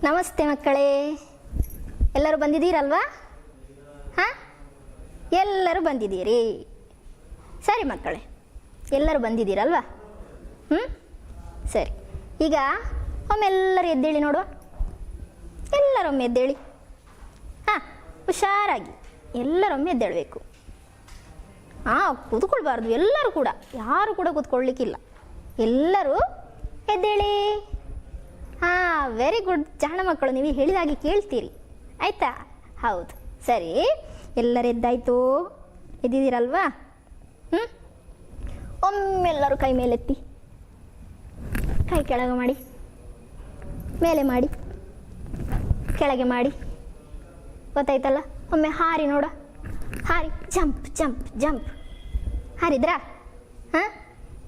ನಮಸ್ತೆ ಮಕ್ಕಳೇ, ಎಲ್ಲರೂ ಬಂದಿದ್ದೀರಲ್ವಾ? ಹಾಂ, ಎಲ್ಲರೂ ಬಂದಿದ್ದೀರಿ. ಸರಿ ಮಕ್ಕಳೇ, ಎಲ್ಲರೂ ಬಂದಿದ್ದೀರಲ್ವಾ? ಸರಿ. ಈಗ ಒಮ್ಮೆಲ್ಲರೂ ಎದ್ದೇಳಿ ನೋಡುವ. ಎಲ್ಲರೊಮ್ಮೆ ಎದ್ದೇಳಿ. ಹಾಂ, ಹುಷಾರಾಗಿ ಎಲ್ಲರೊಮ್ಮೆ ಎದ್ದೇಳಬೇಕು. ಹಾಂ, ಕೂತ್ಕೊಳ್ಬಾರ್ದು. ಎಲ್ಲರೂ ಕೂಡ, ಯಾರು ಕೂಡ ಕೂತ್ಕೊಳ್ಳಿಕ್ಕಿಲ್ಲ. ಎಲ್ಲರೂ ಎದ್ದೇಳಿ. ಹಾಂ, ವೆರಿ ಗುಡ್ ಜಾಣ ಮಕ್ಕಳು. ನೀವು ಹೇಳಿದಾಗೆ ಕೇಳ್ತೀರಿ, ಆಯಿತಾ? ಹೌದು, ಸರಿ. ಎಲ್ಲರೂ ಎದ್ದಾಯಿತು? ಎದ್ದಿದ್ದೀರಲ್ವಾ? ಒಮ್ಮೆಲ್ಲರೂ ಕೈ ಮೇಲೆತ್ತಿ, ಕೈ ಕೆಳಗೆ ಮಾಡಿ, ಮೇಲೆ ಮಾಡಿ, ಕೆಳಗೆ ಮಾಡಿ. ಗೊತ್ತಾಯ್ತಲ್ಲ? ಒಮ್ಮೆ ಹಾರಿ ನೋಡ. ಹಾರಿ, ಜಂಪ್ ಜಂಪ್ ಜಂಪ್. ಹಾರಿದ್ರಾ? ಹಾಂ,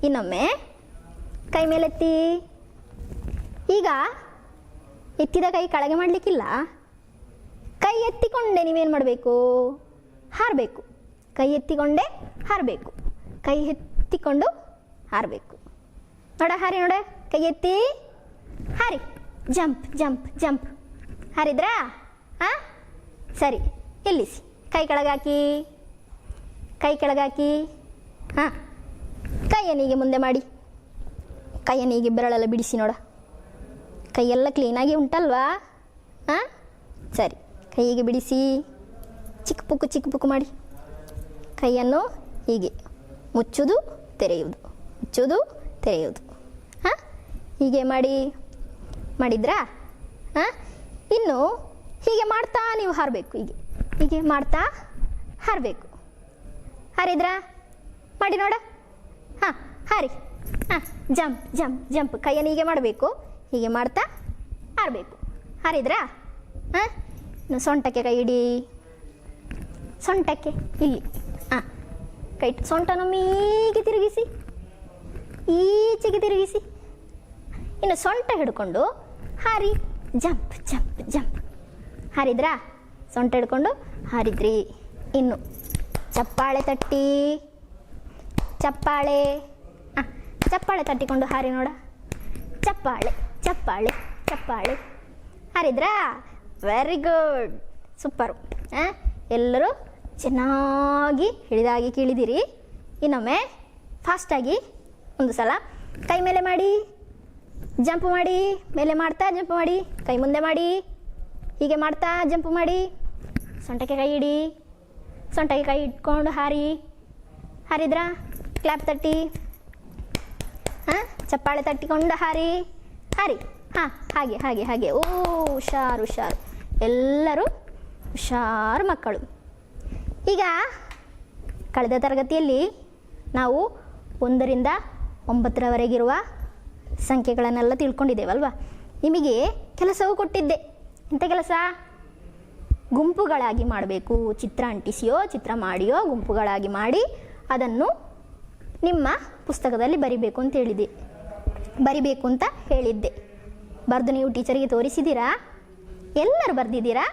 ಇನ್ನೊಮ್ಮೆ ಕೈ ಮೇಲೆತ್ತಿ. ಈಗ ಎತ್ತಿದ ಕೈ ಕೆಳಗೆ ಮಾಡಲಿಕ್ಕಿಲ್ಲ. ಕೈ ಎತ್ತಿಕೊಂಡೆ ನೀವೇನು ಮಾಡಬೇಕು? ಹಾರಬೇಕು. ಕೈ ಎತ್ತಿಕೊಂಡೆ ಹಾರಬೇಕು. ಕೈ ಎತ್ತಿಕೊಂಡು ಹಾರಬೇಕು. ನೋಡ, ಹಾರಿ ನೋಡ. ಕೈ ಎತ್ತಿ ಹಾರಿ, ಜಂಪ್ ಜಂಪ್ ಜಂಪ್. ಹಾರಿದ್ರಾ? ಹಾಂ, ಸರಿ. ನಿಲ್ಲಿಸಿ. ಕೈ ಕೆಳಗಾಕಿ, ಕೈ ಕೆಳಗಾಕಿ. ಹಾಂ, ಕೈಯನ್ನೀಗೆ ಮುಂದೆ ಮಾಡಿ. ಕೈಯನ್ನೀಗೆ ಬೆರಳೆಲ್ಲ ಬಿಡಿಸಿ ನೋಡ. ಕೈಯೆಲ್ಲ ಕ್ಲೀನಾಗಿ ಉಂಟಲ್ವಾ? ಹಾಂ, ಸರಿ. ಕೈಗೆ ಬಿಡಿಸಿ, ಚಿಕ್ಕ ಪುಕ್ಕು ಮಾಡಿ. ಕೈಯನ್ನು ಹೀಗೆ ಮುಚ್ಚುವುದು, ತೆರೆಯುವುದು, ಮುಚ್ಚುವುದು, ತೆರೆಯುವುದು. ಹಾಂ, ಹೀಗೆ ಮಾಡಿದ್ರಾ? ಹಾಂ, ಇನ್ನು ಹೀಗೆ ಮಾಡ್ತಾ ನೀವು ಹಾರಬೇಕು. ಹೀಗೆ ಮಾಡ್ತಾ ಹಾರಬೇಕು. ಹಾರಿದ್ರಾ? ಮಾಡಿ ನೋಡ. ಹಾಂ, ಹಾರಿ. ಹಾಂ, ಜಂಪ್ ಜಂಪ್ ಜಂಪ್. ಕೈಯನ್ನು ಹೀಗೆ ಮಾಡಬೇಕು. ಹೀಗೆ ಮಾಡ್ತಾ ಹಾರಬೇಕು. ಹಾರಿದ್ರಾ? ಹಾಂ, ಇನ್ನು ಸೊಂಟಕ್ಕೆ ಕೈ ಇಡಿ. ಸೊಂಟಕ್ಕೆ ಇಲ್ಲಿ. ಹಾಂ, ಕೈ ಸೊಂಟನೊಮ್ಮೆ ಹೀಗೆ ತಿರುಗಿಸಿ, ಈಚೆಗೆ ತಿರುಗಿಸಿ. ಇನ್ನು ಸೊಂಟ ಹಿಡ್ಕೊಂಡು ಹಾರಿ, ಜಂಪ್ ಜಂಪ್ ಜಂಪ್. ಹಾರಿದ್ರಾ? ಸೊಂಟ ಹಿಡ್ಕೊಂಡು ಹಾರಿದ್ರಿ. ಇನ್ನು ಚಪ್ಪಾಳೆ ತಟ್ಟಿ, ಚಪ್ಪಾಳೆ. ಹಾಂ, ಚಪ್ಪಾಳೆ ತಟ್ಟಿಕೊಂಡು ಹಾರಿ ನೋಡ. ಚಪ್ಪಾಳೆ ಚಪ್ಪಾಳೆ ಚಪ್ಪಾಳೆ. ಹಾರಿದ್ರಾ? Very good, super. ಎಲ್ಲರೂ ಚೆನ್ನಾಗಿ ಹೇಳಿದಾಗಿ ಕೇಳಿದಿರಿ. ಇನ್ನೊಮ್ಮೆ ಫಾಸ್ಟಾಗಿ ಒಂದು ಸಲ ಕೈ ಮೇಲೆ ಮಾಡಿ, ಜಂಪ್ ಮಾಡಿ. ಮೇಲೆ ಮಾಡ್ತಾ ಜಂಪ್ ಮಾಡಿ. ಕೈ ಮುಂದೆ ಮಾಡಿ, ಹೀಗೆ ಮಾಡ್ತಾ ಜಂಪ್ ಮಾಡಿ. ಸೊಂಟಕ್ಕೆ ಕೈ ಇಡಿ. ಸೊಂಟಕ್ಕೆ ಕೈ ಇಟ್ಕೊಂಡು ಹಾರಿ. ಹಾರಿದ್ರಾ? ಕ್ಲಾಪ್ ತಟ್ಟಿ. ಹಾಂ, ಚಪ್ಪಾಳೆ ತಟ್ಟಿಕೊಂಡು ಹಾರಿ. ಹಾರಿ. ಹಾಂ, ಹಾಗೆ ಹಾಗೆ ಹಾಗೆ. ಓ, ಹುಷಾರು ಹುಷಾರು. ಎಲ್ಲರೂ ಹುಷಾರು ಮಕ್ಕಳು. ಈಗ ಕಳೆದ ತರಗತಿಯಲ್ಲಿ ನಾವು 1ರಿಂದ 9ರವರೆಗಿರುವ ಸಂಖ್ಯೆಗಳನ್ನೆಲ್ಲ ತಿಳ್ಕೊಂಡಿದ್ದೇವಲ್ವ? ನಿಮಗೆ ಕೆಲಸವೂ ಕೊಟ್ಟಿದ್ದೆ. ಎಂಥ ಕೆಲಸ? ಗುಂಪುಗಳಾಗಿ ಮಾಡಬೇಕು. ಚಿತ್ರ ಅಂಟಿಸಿಯೋ ಚಿತ್ರ ಮಾಡಿಯೋ ಗುಂಪುಗಳಾಗಿ ಮಾಡಿ ಅದನ್ನು ನಿಮ್ಮ ಪುಸ್ತಕದಲ್ಲಿ ಬರಿಬೇಕು ಅಂತ ಹೇಳಿದ್ದೆ. ಬರೆದು ನೀವು ಟೀಚರಿಗೆ ತೋರಿಸಿದ್ದೀರಾ? ಎಲ್ಲರೂ ಬರೆದಿದ್ದೀರಾ?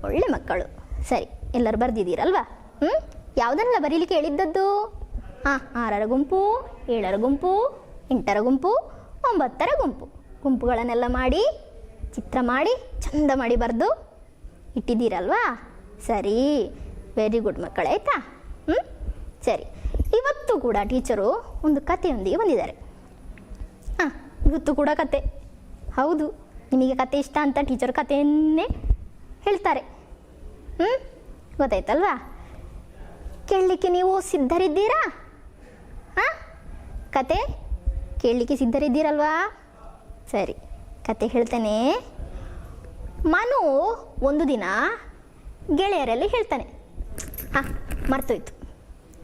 ಒಳ್ಳೆ ಮಕ್ಕಳು. ಸರಿ, ಎಲ್ಲರೂ ಬರೆದಿದ್ದೀರಲ್ವಾ? ಯಾವುದನ್ನೆಲ್ಲ ಬರೀಲಿಕ್ಕೆ ಹೇಳಿದ್ದದ್ದು? 6ರ ಗುಂಪು, 7ರ ಗುಂಪು, 8ರ ಗುಂಪು, 9ರ ಗುಂಪು. ಗುಂಪುಗಳನ್ನೆಲ್ಲ ಮಾಡಿ, ಚಿತ್ರ ಮಾಡಿ, ಚಂದ ಮಾಡಿ ಬರೆದು ಇಟ್ಟಿದ್ದೀರಲ್ವಾ? ಸರಿ, ವೆರಿ ಗುಡ್ ಮಕ್ಕಳು. ಆಯಿತಾ? ಸರಿ, ಇವತ್ತು ಕೂಡ ಟೀಚರು ಒಂದು ಕಥೆಯೊಂದಿಗೆ ಬಂದಿದ್ದಾರೆ. ಇವತ್ತು ಕೂಡ ಕತೆ. ಹೌದು, ನಿಮಗೆ ಕತೆ ಇಷ್ಟ ಅಂತ ಟೀಚರ್ ಕತೆಯನ್ನೇ ಹೇಳ್ತಾರೆ. ಗೊತ್ತಾಯ್ತಲ್ವಾ? ಕೇಳಲಿಕ್ಕೆ ನೀವು ಸಿದ್ಧರಿದ್ದೀರಾ? ಹಾಂ, ಕತೆ ಕೇಳಲಿಕ್ಕೆ ಸಿದ್ಧರಿದ್ದೀರಲ್ವಾ? ಸರಿ, ಕತೆ ಹೇಳ್ತೇನೆ. ಮನು ಒಂದು ದಿನ ಗೆಳೆಯರಲ್ಲಿ ಹೇಳ್ತಾನೆ. ಹಾಂ, ಮರ್ತೋಯ್ತು.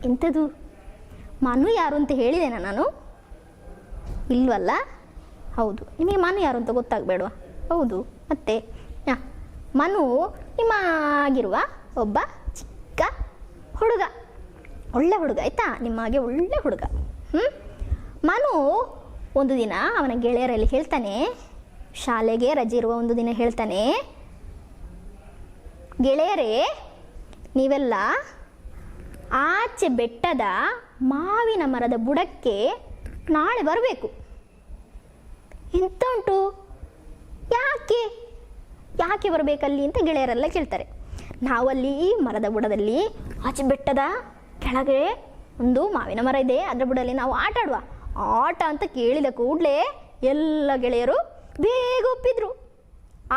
ಎಂಥದ್ದು? ಮನು ಯಾರು ಅಂತ ಹೇಳಿದೆನಾ ನಾನು? ಇಲ್ವಲ್ಲ. ಹೌದು, ನಿಮಗೆ ಮನು ಯಾರು ಅಂತ ಗೊತ್ತಾಗಬೇಡವಾ? ಹೌದು, ಮತ್ತೆ ಮನು ನಿಮ್ಮಾಗಿರುವ ಒಬ್ಬ ಚಿಕ್ಕ ಹುಡುಗ, ಒಳ್ಳೆ ಹುಡುಗ ಆಯಿತಾ? ನಿಮ್ಮಾಗೆ ಒಳ್ಳೆ ಹುಡುಗ. ಮನು ಒಂದು ದಿನ ಅವನ ಗೆಳೆಯರಲ್ಲಿ ಹೇಳ್ತಾನೆ, ಶಾಲೆಗೆ ರಜೆ ಇರುವ ಒಂದು ದಿನ ಹೇಳ್ತಾನೆ, ಗೆಳೆಯರೇ ನೀವೆಲ್ಲ ಆಚೆ ಬೆಟ್ಟದ ಮಾವಿನ ಮರದ ಬುಡಕ್ಕೆ ನಾಳೆ ಬರಬೇಕು. ಎಂತ ಉಂಟು? ಯಾಕೆ ಯಾಕೆ ಬರಬೇಕಲ್ಲಿ ಅಂತ ಗೆಳೆಯರೆಲ್ಲ ಕೇಳ್ತಾರೆ. ನಾವಲ್ಲಿ ಮರದ ಬುಡದಲ್ಲಿ ಆಚೆ ಬೆಟ್ಟದ ಕೆಳಗೆ ಒಂದು ಮಾವಿನ ಮರ ಇದೆ, ಅದರ ಬುಡದಲ್ಲಿ ನಾವು ಆಟ ಆಡುವ. ಆಟ ಅಂತ ಕೇಳಿದ ಕೂಡಲೇ ಎಲ್ಲ ಗೆಳೆಯರು ಬೇಗ ಒಪ್ಪಿದ್ರು.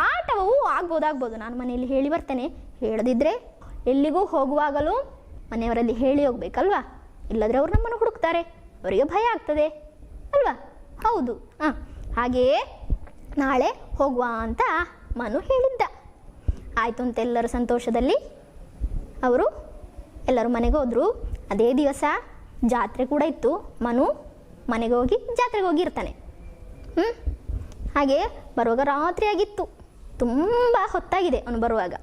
ಆಟವೂ ಆಗ್ಬೋದು, ನಾನು ಮನೆಯಲ್ಲಿ ಹೇಳಿ ಬರ್ತೇನೆ, ಹೇಳದಿದ್ದರೆ ಎಲ್ಲಿಗೂ ಹೋಗುವಾಗಲೂ ಮನೆಯವರಲ್ಲಿ ಹೇಳಿ ಹೋಗ್ಬೇಕಲ್ವಾ? ಇಲ್ಲದ್ರೆ ಅವ್ರು ನಮ್ಮನ್ನು ಹುಡುಕ್ತಾರೆ, ಅವರಿಗೆ ಭಯ ಆಗ್ತದೆ ಅಲ್ವಾ? ಹೌದು. ಹಾಗೆಯೇ ನಾಳೆ ಹೋಗುವ ಅಂತ ಮನು ಹೇಳಿದ್ದ. ಆಯಿತು ಅಂತ ಎಲ್ಲರ ಸಂತೋಷದಲ್ಲಿ ಅವರು ಎಲ್ಲರೂ ಮನೆಗೆ ಹೋದರು. ಅದೇ ದಿವಸ ಜಾತ್ರೆ ಕೂಡ ಇತ್ತು. ಮನು ಮನೆಗೆ ಹೋಗಿ ಜಾತ್ರೆಗೆ ಹೋಗಿರ್ತಾನೆ. ಹಾಗೆ ಬರುವಾಗ ರಾತ್ರಿ ಆಗಿತ್ತು, ತುಂಬ ಹೊತ್ತಾಗಿದೆ ಅವನು ಬರುವಾಗ.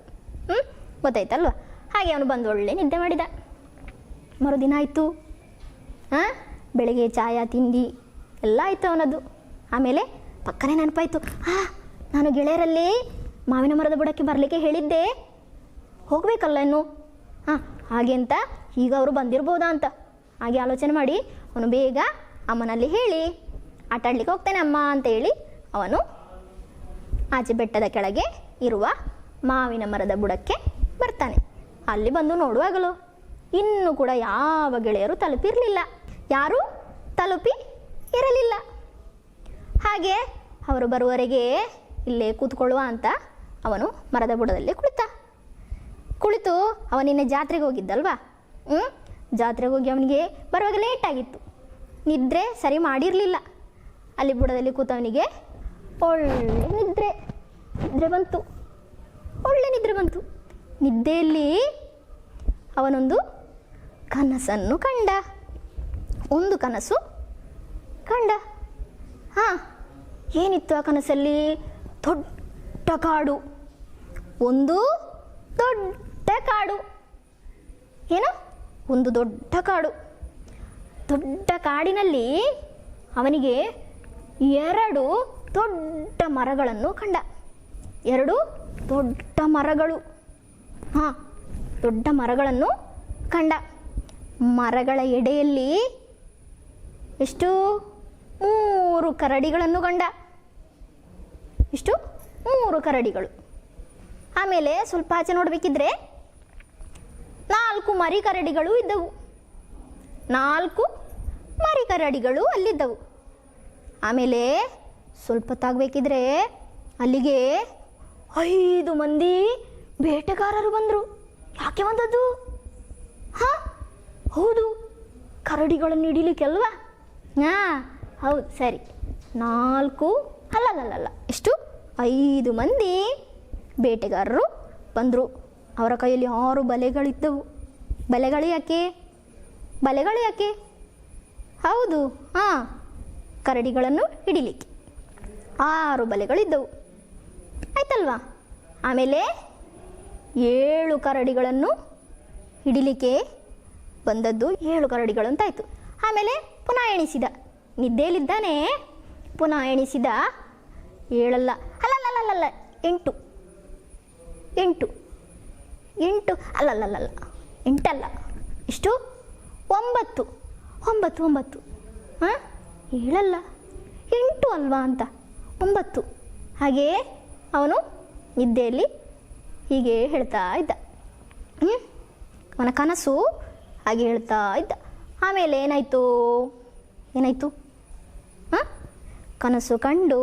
ಗೊತ್ತಾಯ್ತಲ್ವ? ಹಾಗೆ ಅವನು ಬಂದು ಒಳ್ಳೆ ನಿದ್ದೆ ಮಾಡಿದ. ಮರುದಿನ ಆಯಿತು. ಬೆಳಗ್ಗೆ ಚಾಯ ತಿಂಡಿ ಎಲ್ಲ ಆಯಿತು ಅವನದ್ದು. ಆಮೇಲೆ ಪಕ್ಕನೇ ನೆನಪಾಯಿತು, ನಾನು ಗೆಳೆಯರಲ್ಲಿ ಮಾವಿನ ಮರದ ಬುಡಕ್ಕೆ ಬರಲಿಕ್ಕೆ ಹೇಳಿದ್ದೆ, ಹೋಗಬೇಕಲ್ಲ ಇನ್ನು. ಹಾಗೆ ಅಂತ ಈಗ ಅವರು ಬಂದಿರ್ಬೋದಾ ಅಂತ ಹಾಗೆ ಆಲೋಚನೆ ಮಾಡಿ ಅವನು ಬೇಗ ಅಮ್ಮನಲ್ಲಿ ಹೇಳಿ ಆಟ ಆಡ್ಲಿಕ್ಕೆ ಹೋಗ್ತಾನೆ ಅಮ್ಮ ಅಂತ ಹೇಳಿ ಅವನು ಆಚೆ ಬೆಟ್ಟದ ಕೆಳಗೆ ಇರುವ ಮಾವಿನ ಮರದ ಬುಡಕ್ಕೆ ಬರ್ತಾನೆ. ಅಲ್ಲಿ ಬಂದು ನೋಡುವಾಗಲೂ ಇನ್ನೂ ಕೂಡ ಯಾವ ಗೆಳೆಯರು ತಲುಪಿರಲಿಲ್ಲ, ಯಾರೂ ತಲುಪಿ ಇರಲಿಲ್ಲ. ಹಾಗೆ ಅವರು ಬರುವವರೆಗೆ ಇಲ್ಲೇ ಕೂತ್ಕೊಳ್ಳುವ ಅಂತ ಅವನು ಮರದ ಬುಡದಲ್ಲಿ ಕುಳಿತು ಅವನಿನ್ನೆ ಜಾತ್ರೆಗೆ ಹೋಗಿದ್ದಲ್ವಾ? ಜಾತ್ರೆಗೆ ಹೋಗಿ ಅವನಿಗೆ ಬರುವಾಗ ಲೇಟಾಗಿತ್ತು, ನಿದ್ರೆ ಸರಿ ಮಾಡಿರಲಿಲ್ಲ. ಅಲ್ಲಿ ಬುಡದಲ್ಲಿ ಕೂತವನಿಗೆ ಒಳ್ಳೆ ನಿದ್ರೆ ಬಂತು, ಒಳ್ಳೆ ನಿದ್ರೆ ಬಂತು. ನಿದ್ದೆಯಲ್ಲಿ ಅವನೊಂದು ಕನಸನ್ನು ಕಂಡ. ಒಂದು ಕನಸು ಕಂಡ. ಏನಿತ್ತು ಆ ಕನಸಲ್ಲಿ? ದೊಡ್ಡ ಕಾಡು, ಒಂದು ದೊಡ್ಡ ಕಾಡು. ಏನು? ಒಂದು ದೊಡ್ಡ ಕಾಡು. ದೊಡ್ಡ ಕಾಡಿನಲ್ಲಿ ಅವನಿಗೆ 2 ದೊಡ್ಡ ಮರಗಳನ್ನು ಕಂಡ. 2 ದೊಡ್ಡ ಮರಗಳು. ದೊಡ್ಡ ಮರಗಳನ್ನು ಕಂಡ. ಮರಗಳ ಎಡೆಯಲ್ಲಿ ಎಷ್ಟು? 3 ಕರಡಿಗಳನ್ನು ಕಂಡ. ಎಷ್ಟು? 3 ಕರಡಿಗಳು. ಆಮೇಲೆ ಸ್ವಲ್ಪ ಆಚೆ ನೋಡಬೇಕಿದ್ರೆ 4 ಮರಿ ಕರಡಿಗಳು ಇದ್ದವು. 4 ಮರಿ ಕರಡಿಗಳು ಅಲ್ಲಿದ್ದವು. ಆಮೇಲೆ ಸ್ವಲ್ಪ ತಾಗಬೇಕಿದ್ರೆ ಅಲ್ಲಿಗೆ 5 ಮಂದಿ ಬೇಟೆಗಾರರು ಬಂದರು. ಯಾಕೆ ಬಂದದ್ದು? ಹೌದು, ಕರಡಿಗಳನ್ನು ಹಿಡಿಲಿಕ್ಕೆ ಅಲ್ವಾ? ಹೌದು, ಸರಿ. 4 ಅಲ್ಲ, ಎಷ್ಟು? 5 ಮಂದಿ ಬೇಟೆಗಾರರು ಬಂದರು. ಅವರ ಕೈಯಲ್ಲಿ 6 ಬಲೆಗಳಿದ್ದವು. ಬಲೆಗಳು ಯಾಕೆ? ಹೌದು, ಕರಡಿಗಳನ್ನು ಹಿಡಿಲಿಕ್ಕೆ 6 ಬಲೆಗಳಿದ್ದವು. ಆಯ್ತಲ್ವಾ? ಆಮೇಲೆ 7 ಕರಡಿಗಳನ್ನು ಹಿಡಿಲಿಕ್ಕೆ ಬಂದದ್ದು 7 ಕರಡಿಗಳು ಅಂತಾಯಿತು. ಆಮೇಲೆ ಪುನಃ ಎಣಿಸಿದ, ನಿದ್ದೆಯಲ್ಲಿದ್ದಾನೆ, ಪುನಃ ಎಣಿಸಿದ 7 ಅಲ್ಲ, 8 ಅಲ್ಲ, 8 ಅಲ್ಲ, ಎಷ್ಟು? 9 7 ಅಲ್ಲ, 8 ಅಲ್ವಾ ಅಂತ 9. ಹಾಗೆಯೇ ಅವನು ನಿದ್ದೆಯಲ್ಲಿ ಹೀಗೆ ಹೇಳ್ತಾ ಇದ್ದ. ಅವನ ಕನಸು ಹಾಗೆ ಹೇಳ್ತಾ ಇದ್ದ. ಆಮೇಲೆ ಏನಾಯಿತು? ಕನಸು ಕಂಡು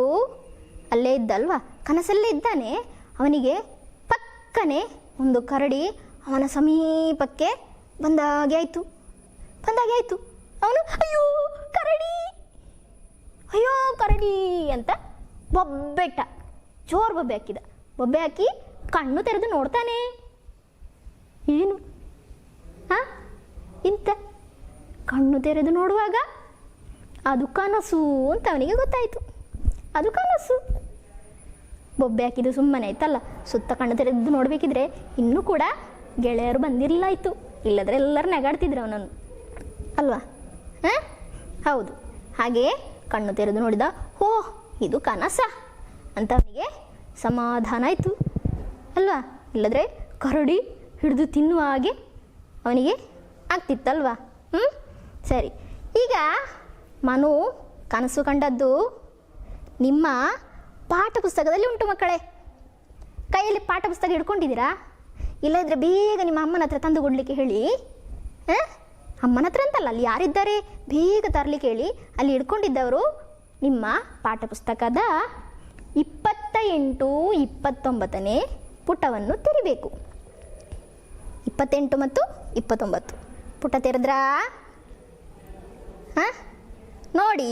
ಅಲ್ಲೇ ಇದ್ದಲ್ವಾ, ಕನಸಲ್ಲೇ ಇದ್ದಾನೆ. ಅವನಿಗೆ ಪಕ್ಕನೆ ಒಂದು ಕರಡಿ ಅವನ ಸಮೀಪಕ್ಕೆ ಬಂದಾಗೆ ಆಯಿತು. ಅವನು ಅಯ್ಯೋ ಕರಡಿ, ಅಯ್ಯೋ ಕರಡಿ ಅಂತ ಬೊಬ್ಬೆಟ್ಟ, ಜೋರು ಬೊಬ್ಬೆ ಹಾಕಿದ. ಬೊಬ್ಬೆ ಹಾಕಿ ಕಣ್ಣು ತೆರೆದು ನೋಡ್ತಾನೆ. ಏನು ಇಂಥ ಕಣ್ಣು ತೆರೆದು ನೋಡುವಾಗ ಅದು ಕನಸು ಅಂತ ಅವನಿಗೆ ಗೊತ್ತಾಯಿತು. ಅದು ಕನಸು. ಬೊಬ್ಬೆ ಹಾಕಿದ್ದು ಸುಮ್ಮನೆ ಆಯ್ತಲ್ಲ, ಸುತ್ತ ಕಣ್ಣು ತೆರೆದು ನೋಡಬೇಕಿದ್ರೆ ಇನ್ನೂ ಕೂಡ ಗೆಳೆಯರು ಬಂದಿರಲಿಲ್ಲ ಆಯಿತು, ಇಲ್ಲದ್ರೆ ಎಲ್ಲರೂ ನೆಗಾಡ್ತಿದ್ರು ಅವನನ್ನು ಅಲ್ವಾ. ಹೌದು, ಹಾಗೆಯೇ ಕಣ್ಣು ತೆರೆದು ನೋಡಿದ. ಓ ಇದು ಕನಸ ಅಂತ ಅವನಿಗೆ ಸಮಾಧಾನ ಆಯಿತು ಅಲ್ವಾ. ಇಲ್ಲದ್ರೆ ಕರಡಿ ಹಿಡಿದು ತಿನ್ನುವ ಹಾಗೆ ಅವನಿಗೆ ಆಗ್ತಿತ್ತಲ್ವಾ. ಸರಿ, ಈಗ ಮನು ಕನಸು ಕಂಡದ್ದು ನಿಮ್ಮ ಪಾಠ ಪುಸ್ತಕದಲ್ಲಿ ಉಂಟು ಮಕ್ಕಳೇ. ಕೈಯಲ್ಲಿ ಪಾಠ ಪುಸ್ತಕ ಹಿಡ್ಕೊಂಡಿದ್ದೀರಾ? ಇಲ್ಲದಿದ್ದರೆ ಬೇಗ ನಿಮ್ಮ ಅಮ್ಮನ ಹತ್ರ ತಂದು ಕೊಡಲಿಕ್ಕೆ ಹೇಳಿ. ಅಮ್ಮನ ಹತ್ರ ಅಂತಲ್ಲ, ಅಲ್ಲಿ ಯಾರಿದ್ದಾರೆ ಬೇಗ ತರಲಿಕ್ಕೆ ಹೇಳಿ. ಅಲ್ಲಿ ಹಿಡ್ಕೊಂಡಿದ್ದವರು ನಿಮ್ಮ ಪಾಠ ಪುಸ್ತಕದ 28, 29ನೇ ಪುಟವನ್ನು ತೆರಿಬೇಕು. 28 ಮತ್ತು 29 ಪುಟ ತೆರೆದ್ರಾ? ನೋಡಿ,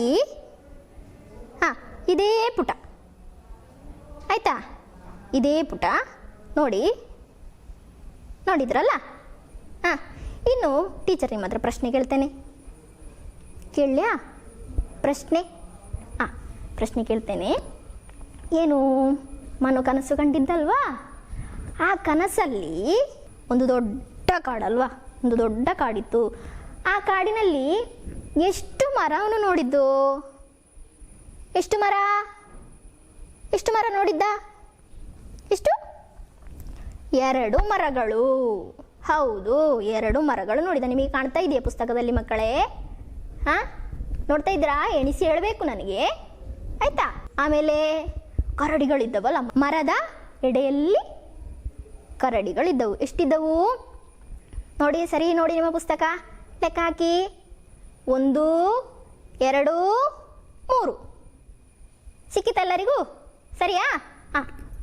ಇದೇ ಪುಟ ಆಯಿತಾ, ಇದೇ ಪುಟ ನೋಡಿದ್ರಲ್ಲ. ಇನ್ನು ಟೀಚರ್ ನಿಮ್ಮ ಹತ್ರ ಪ್ರಶ್ನೆ ಕೇಳ್ತೇನೆ, ಕೇಳಲಿಯಾ? ಪ್ರಶ್ನೆ ಕೇಳ್ತೇನೆ. ಏನು, ಮನು ಕನಸು ಕಂಡಿದ್ದಲ್ವಾ, ಆ ಕನಸಲ್ಲಿ ಒಂದು ದೊಡ್ಡ ಕಾಡಲ್ವಾ, ಒಂದು ದೊಡ್ಡ ಕಾಡಿತ್ತು. ಆ ಕಾಡಿನಲ್ಲಿ ಎಷ್ಟು ಮರ ಅವನು ನೋಡಿದ್ದು? ಎಷ್ಟು ಮರ ನೋಡಿದ್ದ? ಎಷ್ಟು? 2 ಮರಗಳು. ಹೌದು, 2 ಮರಗಳು ನೋಡಿದ. ನಿಮಗೆ ಕಾಣ್ತಾ ಇದೆಯಾ ಪುಸ್ತಕದಲ್ಲಿ ಮಕ್ಕಳೇ? ನೋಡ್ತಾ ಇದ್ದೀರಾ? ಎಣಿಸಿ ಹೇಳಬೇಕು ನನಗೆ ಆಯ್ತಾ. ಆಮೇಲೆ ಕರಡಿಗಳಿದ್ದವಲ್ಲ, ಮರದ ಎಡೆಯಲ್ಲಿ ಕರಡಿಗಳಿದ್ದವು. ಎಷ್ಟಿದ್ದವು ನೋಡಿ, ಸರಿ ನೋಡಿ ನಿಮ್ಮ ಪುಸ್ತಕ, ಲೆಕ್ಕ ಹಾಕಿ. 1, 2, 3 ಸಿಕ್ಕಿತೆಲ್ಲರಿಗೂ? ಸರಿಯಾ?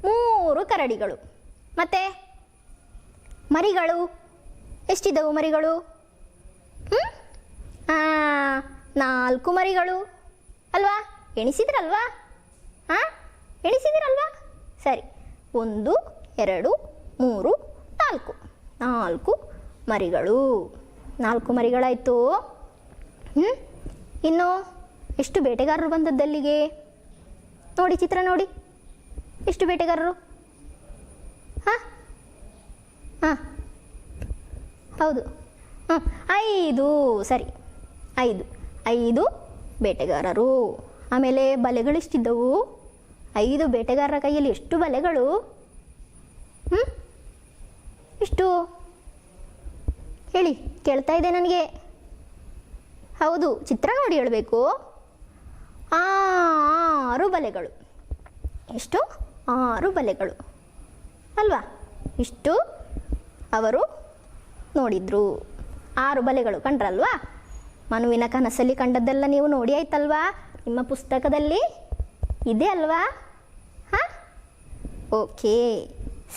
3 ಕರಡಿಗಳು. ಮತ್ತೆ ಮರಿಗಳು ಎಷ್ಟಿದ್ದವು? ಮರಿಗಳು 4 ಮರಿಗಳು ಅಲ್ವಾ? ಎಣಿಸಿದ್ರಲ್ವಾ? ಎಣಿಸಿದಿರಲ್ವಾ? ಸರಿ, 1, 2, 3, 4 ಮರಿಗಳು. 4 ಮರಿಗಳಾಯಿತು. ಇನ್ನು ಎಷ್ಟು ಬೇಟೆಗಾರರು ಬಂದದ್ದಲ್ಲಿಗೆ? ನೋಡಿ, ಚಿತ್ರ ನೋಡಿ, ಎಷ್ಟು ಬೇಟೆಗಾರರು? ಹೌದು, 5. ಸರಿ, 5 ಬೇಟೆಗಾರರು. ಆಮೇಲೆ ಬಲೆಗಳೆಷ್ಟಿದ್ದವು? 5 ಬೇಟೆಗಾರರ ಕೈಯಲ್ಲಿ ಎಷ್ಟು ಬಲೆಗಳು? ಎಷ್ಟು ಹೇಳಿ, ಕೇಳ್ತಾ ಇದೆ ನನಗೆ. ಹೌದು, ಚಿತ್ರ ನೋಡಿ ಹೇಳಬೇಕು. 6 ಬಲೆಗಳು. ಎಷ್ಟು? 6 ಬಲೆಗಳು ಅಲ್ವಾ? ಇಷ್ಟು ಅವರು ನೋಡಿದ್ರು. 6 ಬಲೆಗಳು ಕಂಡ್ರಲ್ವಾ? ಮನುವಿನ ಕನಸಲ್ಲಿ ಕಂಡದ್ದೆಲ್ಲ ನೀವು ನೋಡಿ ಆಯ್ತಲ್ವಾ? ನಿಮ್ಮ ಪುಸ್ತಕದಲ್ಲಿ ಇದೆ ಅಲ್ವಾ? ಓಕೆ,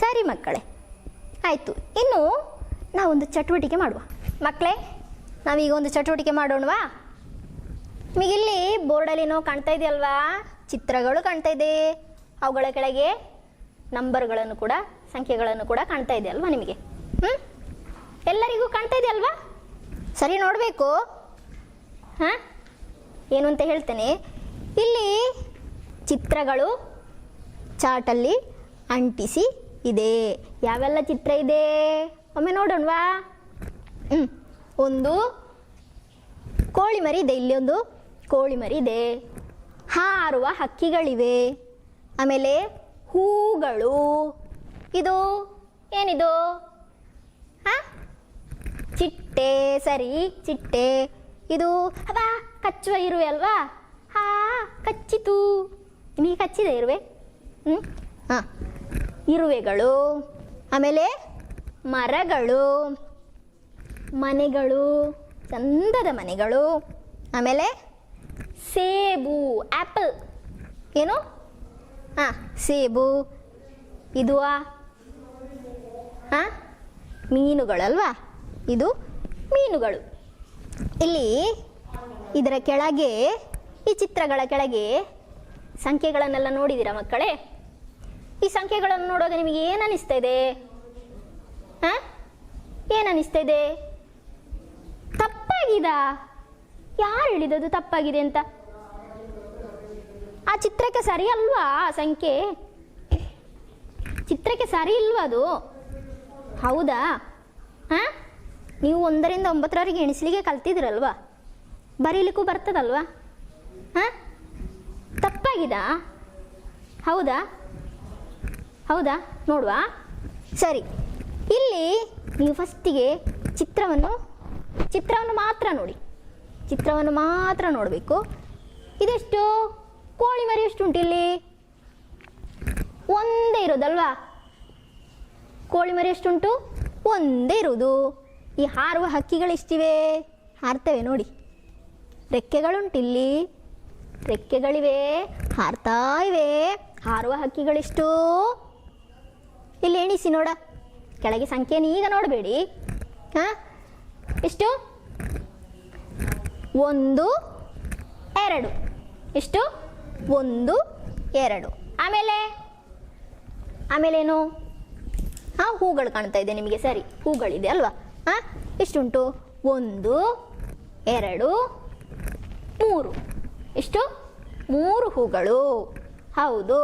ಸರಿ ಮಕ್ಕಳೇ, ಆಯಿತು. ಇನ್ನು ನಾವೊಂದು ಚಟುವಟಿಕೆ ಮಾಡುವ ಮಕ್ಕಳೇ. ನಾವೀಗ ಒಂದು ಚಟುವಟಿಕೆ ಮಾಡೋಣವಾ? ನಿಮಗಿಲ್ಲಿ ಬೋರ್ಡಲ್ಲಿನೋ ಕಾಣ್ತಾ ಇದೆಯಲ್ವಾ? ಚಿತ್ರಗಳು ಕಾಣ್ತಾ ಇದೆ, ಅವುಗಳ ಕೆಳಗೆ ನಂಬರ್ಗಳನ್ನು ಕೂಡ, ಸಂಖ್ಯೆಗಳನ್ನು ಕೂಡ ಕಾಣ್ತಾ ಇದೆ ಅಲ್ವಾ ನಿಮಗೆ? ಎಲ್ಲರಿಗೂ ಕಾಣ್ತಾ ಇದೆ ಅಲ್ವಾ? ಸರಿ ನೋಡಬೇಕು. ಏನು ಅಂತ ಹೇಳ್ತೇನೆ. ಇಲ್ಲಿ ಚಿತ್ರಗಳು ಚಾರ್ಟಲ್ಲಿ ಅಂಟಿಸಿ ಇದೆ. ಯಾವೆಲ್ಲ ಚಿತ್ರ ಇದೆ ಒಮ್ಮೆ ನೋಡೋಣವಾ? ಒಂದು ಕೋಳಿ ಮರಿ ಇದೆ, ಇಲ್ಲಿ ಒಂದು ಕೋಳಿ ಮರಿ ಇದೆ. ಹಾರುವ ಹಕ್ಕಿಗಳಿವೆ. ಆಮೇಲೆ ಹೂಗಳು. ಇದು ಏನಿದು? ಚಿಟ್ಟೆ. ಸರಿ, ಚಿಟ್ಟೆ. ಇದು ಅವಾ ಕಚ್ಚುವ ಇರುವೆ ಅಲ್ವಾ? ಕಚ್ಚಿತು. ನಿಮಗೆ ಕಚ್ಚಿದೆ ಇರುವೆ? ಇರುವೆಗಳು. ಆಮೇಲೆ ಮರಗಳು, ಮನೆಗಳು, ಚಂದದ ಮನೆಗಳು. ಆಮೇಲೆ ಸೇಬು, ಆ್ಯಪಲ್ ಏನು? ಹಾಂ, ಸೇಬು. ಇದು ಹಾಂ, ಮೀನುಗಳಲ್ವಾ? ಇದು ಮೀನುಗಳು. ಇಲ್ಲಿ ಇದರ ಕೆಳಗೆ, ಈ ಚಿತ್ರಗಳ ಕೆಳಗೆ ಸಂಖ್ಯೆಗಳನ್ನೆಲ್ಲ ನೋಡಿದ್ದೀರಾ ಮಕ್ಕಳೇ? ಈ ಸಂಖ್ಯೆಗಳನ್ನು ನೋಡುವಾಗ ನಿಮಗೆ ಏನು ಅನ್ನಿಸ್ತಾ ಇದೆ? ಹಾಂ, ಏನು ಅನ್ನಿಸ್ತಾ ಇದೆ? ತಪ್ಪಾಗಿದಾ? ಯಾರು ಹೇಳಿದದು ತಪ್ಪಾಗಿದೆ ಅಂತ? ಆ ಚಿತ್ರಕ್ಕೆ ಸರಿ ಅಲ್ವಾ? ಸಂಖ್ಯೆ ಚಿತ್ರಕ್ಕೆ ಸರಿ ಇಲ್ವಾ ಅದು? ಹೌದಾ? ಹಾಂ, ನೀವು 1ರಿಂದ 9ರವರೆಗೆ ಎಣಿಸ್ಲಿಕ್ಕೆ ಕಲ್ತಿದ್ರಲ್ವಾ? ಬರೀಲಿಕ್ಕೂ ಬರ್ತದಲ್ವಾ? ಹಾಂ, ತಪ್ಪಾಗಿದಾ? ಹೌದಾ? ಹೌದಾ? ನೋಡುವ. ಸರಿ, ಇಲ್ಲಿ ನೀವು ಫಸ್ಟಿಗೆ ಚಿತ್ರವನ್ನು ಮಾತ್ರ ನೋಡಿ. ಚಿತ್ರವನ್ನು ಮಾತ್ರ ನೋಡಬೇಕು. ಇದೆಷ್ಟು? ಕೋಳಿ ಮರಿ ಎಷ್ಟುಂಟು ಇಲ್ಲಿ? ಒಂದೇ ಇರೋದಲ್ವಾ? ಕೋಳಿ ಮರಿ ಎಷ್ಟುಂಟು? ಒಂದೇ ಇರುವುದು. ಈ ಹಾರುವ ಹಕ್ಕಿಗಳು ಎಷ್ಟಿವೆ? ಹಾರ್ತವೆ ನೋಡಿ. ರೆಕ್ಕೆಗಳುಂಟಿಲ್ಲಿ, ರೆಕ್ಕೆಗಳಿವೆ, ಹಾರ್ತಾ ಇವೆ. ಹಾರುವ ಹಕ್ಕಿಗಳೆಷ್ಟು? ಇಲ್ಲಿ ಎಣಿಸಿ ನೋಡ. ಕೆಳಗೆ ಸಂಖ್ಯೆಯನ್ನು ಈಗ ನೋಡಬೇಡಿ. ಹಾಂ, ಎಷ್ಟು? 1 2. ಎಷ್ಟು? 1 2. ಆಮೇಲೇನು? ಹಾಂ, ಹೂಗಳು ಕಾಣ್ತಾ ಇದೆ ನಿಮಗೆ. ಸರಿ, ಹೂಗಳಿದೆ ಅಲ್ವಾ? ಹಾಂ, ಎಷ್ಟುಂಟು? 1 2 3. ಎಷ್ಟು? 3 ಹೂಗಳು. ಹೌದು.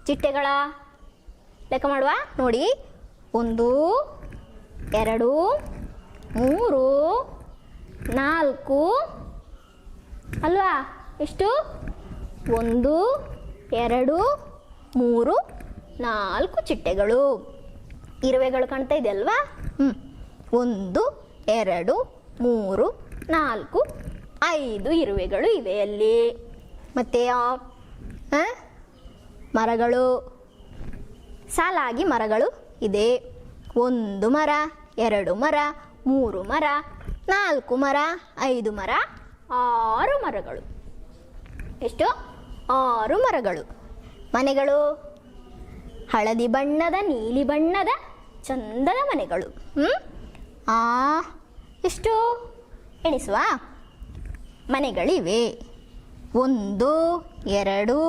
ಚಿಟ್ಟೆಗಳ ಲೆಕ್ಕ ಮಾಡುವ ನೋಡಿ. 1 2 3 4 ಅಲ್ವಾ? ಎಷ್ಟು? 1 2 3 4 ಚಿಟ್ಟೆಗಳು. ಇರುವೆಗಳು ಕಾಣ್ತಾ ಇದೆ ಅಲ್ವಾ? 1 2 3 4 5 ಇರುವೆಗಳು ಇವೆ ಅಲ್ಲಿ. ಮತ್ತೆ ಮರಗಳು, ಸಾಲಾಗಿ ಮರಗಳು ಇದೆ. 1 ಮರ, 2 ಮರ, 3 ಮರ, 4 ಮರ, 5 ಮರ, 6 ಮರಗಳು. ಎಷ್ಟು? 6 ಮರಗಳು. ಮನೆಗಳು ಹಳದಿ ಬಣ್ಣದ, ನೀಲಿ ಬಣ್ಣದ ಚಂದದ ಮನೆಗಳು. ಎಷ್ಟು? ಎಣಿಸುವ. ಮನೆಗಳಿವೆ. 1 2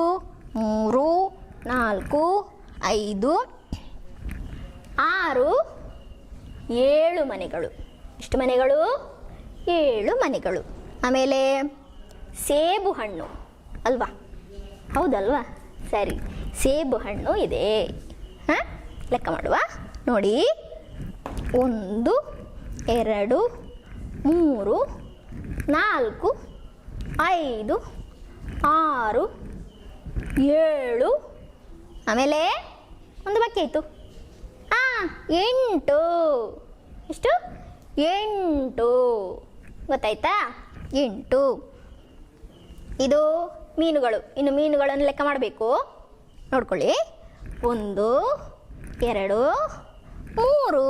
3 4 5 6 7 ಮನೆಗಳು. ಎಷ್ಟು ಮನೆಗಳು? 7 ಮನೆಗಳು. ಆಮೇಲೆ ಸೇಬು ಹಣ್ಣು ಅಲ್ವಾ? ಹೌದಲ್ವಾ? ಸರಿ, ಸೇಬು ಹಣ್ಣು ಇದೆ. ಹಾಂ, ಲೆಕ್ಕ ಮಾಡುವ ನೋಡಿ. 1 2 3 4 5 6 7. ಆಮೇಲೆ ಒಂದು ಬಾಕಿ ಆಯಿತು. 8. ಎಷ್ಟು? 8. ಗೊತ್ತಾಯ್ತಾ? 8. ಇದು ಮೀನುಗಳು. ಇನ್ನು ಮೀನುಗಳನ್ನು ಲೆಕ್ಕ ಮಾಡಬೇಕು. ನೋಡ್ಕೊಳ್ಳಿ. 1 2 3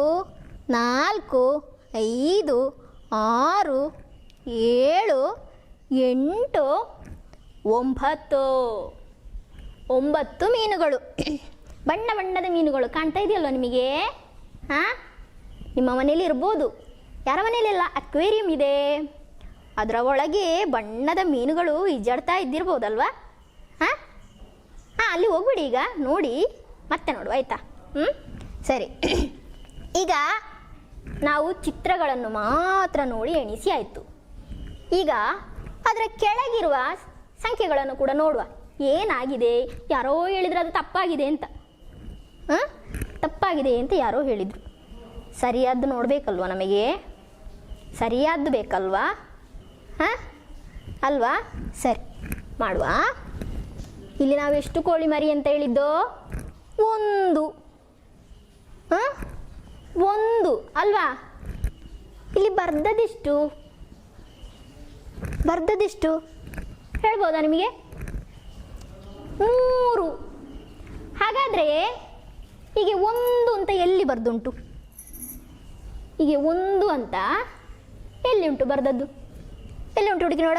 4 5 6 7 8 9 ಮೀನುಗಳು. ಬಣ್ಣ ಬಣ್ಣದ ಮೀನುಗಳು ಕಾಣ್ತಾ ಇದೆಯಲ್ವ ನಿಮಗೆ? ಹಾಂ, ನಿಮ್ಮ ಮನೇಲಿ ಇರ್ಬೋದು. ಯಾರ ಮನೇಲಿಲ್ಲ? ಅಕ್ವೇರಿಯಂ ಇದೆ, ಅದರ ಒಳಗೆ ಬಣ್ಣದ ಮೀನುಗಳು ಈಜಾಡ್ತಾ ಇದ್ದಿರ್ಬೋದಲ್ವಾ? ಹಾಂ ಹಾಂ, ಅಲ್ಲಿ ಹೋಗ್ಬಿಡಿ. ಈಗ ನೋಡಿ, ಮತ್ತೆ ನೋಡುವ ಆಯಿತಾ? ಸರಿ. ಈಗ ನಾವು ಚಿತ್ರಗಳನ್ನು ಮಾತ್ರ ನೋಡಿ ಎಣಿಸಿ ಆಯಿತು. ಈಗ ಅದರ ಕೆಳಗಿರುವ ಸಂಖ್ಯೆಗಳನ್ನು ಕೂಡ ನೋಡುವ. ಏನಾಗಿದೆ? ಯಾರೋ ಹೇಳಿದ್ರು ಅದು ತಪ್ಪಾಗಿದೆ ಅಂತ. ತಪ್ಪಾಗಿದೆ ಅಂತ ಯಾರೋ ಹೇಳಿದರು. ಸರಿಯಾದ್ದು ನೋಡಬೇಕಲ್ವ ನಮಗೆ? ಸರಿಯಾದ್ದು ಬೇಕಲ್ವಾ? ಹಾಂ ಅಲ್ವಾ? ಸರಿ, ಮಾಡುವ. ಇಲ್ಲಿ ನಾವು ಎಷ್ಟು ಕೋಳಿ ಮರಿ ಅಂತ ಹೇಳಿದ್ದೋ? 1. 1 ಅಲ್ವಾ? ಇಲ್ಲಿ ಬರ್ದದೆಷ್ಟು? ಹೇಳ್ಬೋದಾ ನಿಮಗೆ? 3. ಹಾಗಾದರೆ ಹೀಗೆ 1 ಅಂತ ಎಲ್ಲಿ ಬರ್ದುಂಟು? ಹೀಗೆ 1 ಅಂತ ಎಲ್ಲಿ ಉಂಟು ಬರ್ದದ್ದು? ಎಲ್ಲಿ ಉಂಟು ಹುಡುಗಿ ನೋಡ?